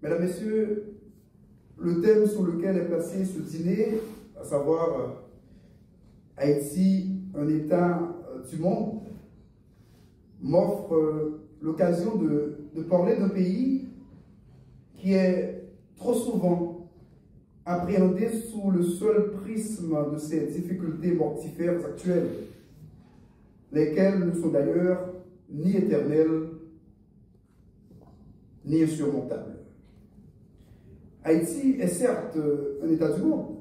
Mesdames, Messieurs, le thème sur lequel est placé ce dîner, à savoir Haïti, un État du monde, m'offre l'occasion de parler d'un pays qui est trop souvent appréhendé sous le seul prisme de ces difficultés mortifères actuelles, lesquelles ne sont d'ailleurs ni éternelles ni insurmontables. Haïti est certes un État du monde,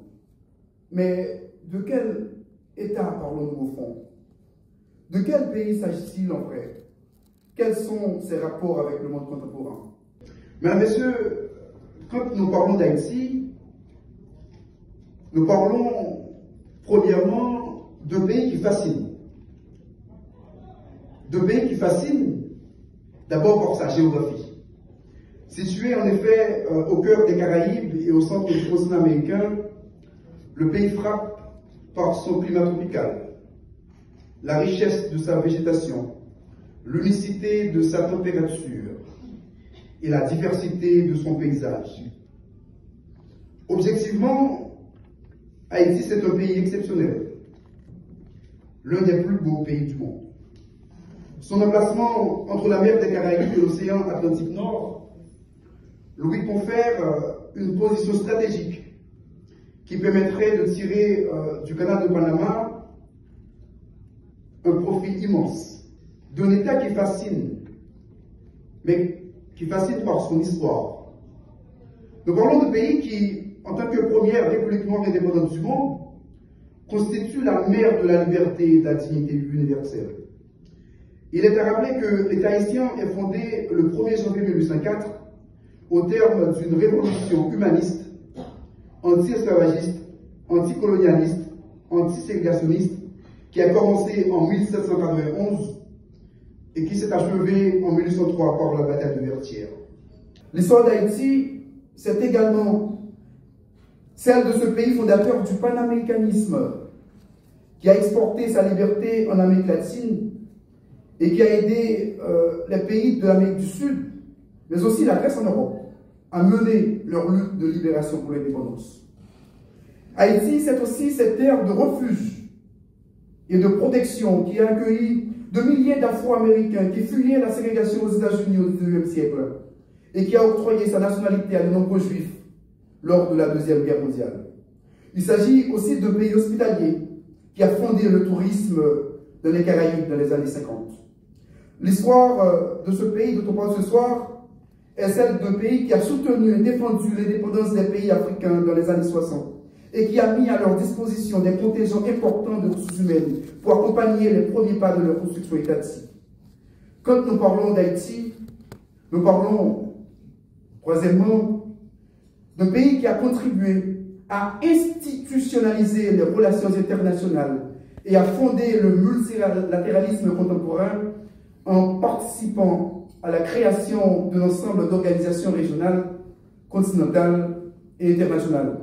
mais de quel État parlons-nous au fond? De quel pays s'agit-il en vrai? Quels sont ses rapports avec le monde contemporain? Mesdames, Messieurs, quand nous parlons d'Haïti, nous parlons premièrement de pays qui fascinent. De pays qui fascinent d'abord par sa géographie. Situé en effet au cœur des Caraïbes et au centre du continent américain, le pays frappe par son climat tropical, la richesse de sa végétation, l'unicité de sa température et la diversité de son paysage. Objectivement, Haïti, c'est un pays exceptionnel, l'un des plus beaux pays du monde. Son emplacement entre la mer des Caraïbes et l'océan Atlantique Nord lui confère une position stratégique qui permettrait de tirer du canal de Panama un profit immense d'un État qui fascine, mais qui fascine par son histoire. Nous parlons de pays qui, en tant que première république noire indépendante du monde, constitue la mère de la liberté et de la dignité universelle. Il est à rappeler que l'État haïtien est fondé le 1er janvier 1804 au terme d'une révolution humaniste, anti-esclavagiste, anticolonialiste, anti-ségrégationniste, qui a commencé en 1791 et qui s'est achevée en 1803 par la bataille de Vertières. L'histoire d'Haïti, c'est également celle de ce pays fondateur du panaméricanisme, qui a exporté sa liberté en Amérique latine et qui a aidé les pays de l'Amérique du Sud, mais aussi la Grèce en Europe, à mener leur lutte de libération pour l'indépendance. Haïti, c'est aussi cette terre de refuge et de protection qui a accueilli de milliers d'Afro-Américains qui fuyaient la ségrégation aux États-Unis au XIXe siècle et qui a octroyé sa nationalité à de nombreux juifs lors de la Deuxième Guerre mondiale. Il s'agit aussi d'un pays hospitalier qui a fondé le tourisme dans les Caraïbes dans les années 50. L'histoire de ce pays dont on parle ce soir est celle d'un pays qui a soutenu et défendu l'indépendance des pays africains dans les années 60 et qui a mis à leur disposition des contingents importants de ressources humaines pour accompagner les premiers pas de leur construction étatique. Quand nous parlons d'Haïti, nous parlons, troisièmement, d'un pays qui a contribué à institutionnaliser les relations internationales et à fonder le multilatéralisme contemporain en participant à la création d'un ensemble d'organisations régionales, continentales et internationales.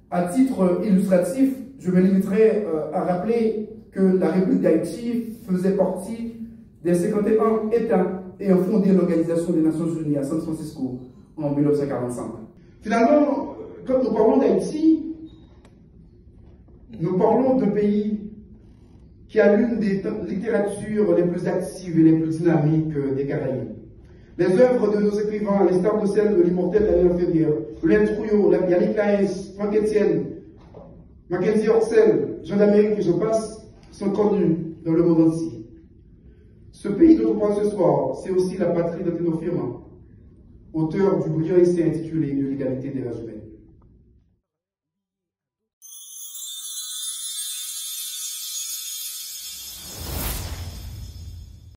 À titre illustratif, je me limiterai à rappeler que la République d'Haïti faisait partie des 51 États ayant fondé l'Organisation des Nations Unies à San Francisco en 1945. Finalement, quand nous parlons d'Haïti, nous parlons d'un pays qui a l'une des littératures les plus actives et les plus dynamiques des Caraïbes. Les œuvres de nos écrivains, à l'instar de celles de l'immortel Daniel Ferrière, Hélène Trouillot, Yannick Laes, Franck Etienne, Mackenzie Orsel, Jean d'Amérique et je passe, sont connus dans le monde entier. Ce pays dont on parle ce soir, c'est aussi la patrie d'Anténo Firmin, auteur du brillant essai intitulé « De l'égalité des races humaines ».